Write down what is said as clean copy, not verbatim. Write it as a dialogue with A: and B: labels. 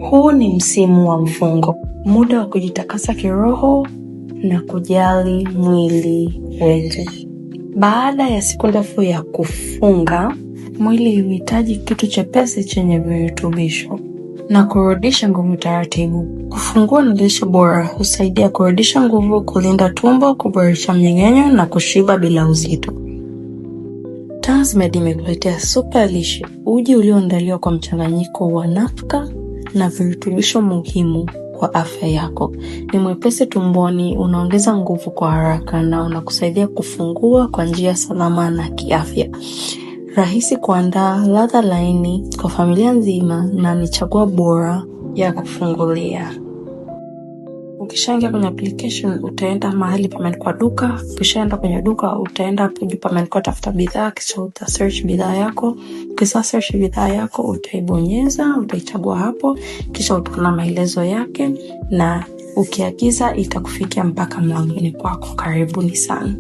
A: Huu ni msimu wa mfungo, muda wa kujitakasa kiroho na kujali mwili wetu. Baada ya siku ndefu ya kufunga, mwili huhitaji kitu chepesi chenye virutubisho na kurudisha nguvu taratibu. Kufungua na lishe bora husaidia kurudisha nguvu, kulinda tumbo, kuboresha mmeng'enyo na kushiba bila uzito. Transmed imekuletea super lishe, uji ulioandaliwa kwa mchanganyiko wa nafaka na virutubisho muhimu kwa afya yako. Ni mwepesi tumboni, unaongeza nguvu kwa haraka na unakusaidia kufungua kwa njia salama na kiafya. Rahisi kuandaa, ladha laini kwa familia nzima na ni chaguo bora ya kufungulia. Ukishaingia kwenye application utaenda mahali pameandikwa duka, ukishaenda kwenye duka utaenda hapo juu pameandikwa tafuta bidhaa, kisha uta search bidhaa yako. Ukisha search bidhaa yako utaibonyeza, utaichagua hapo, kisha utaona maelezo yake na ukiagiza itakufikia mpaka mlangoni kwako. Karibuni sana.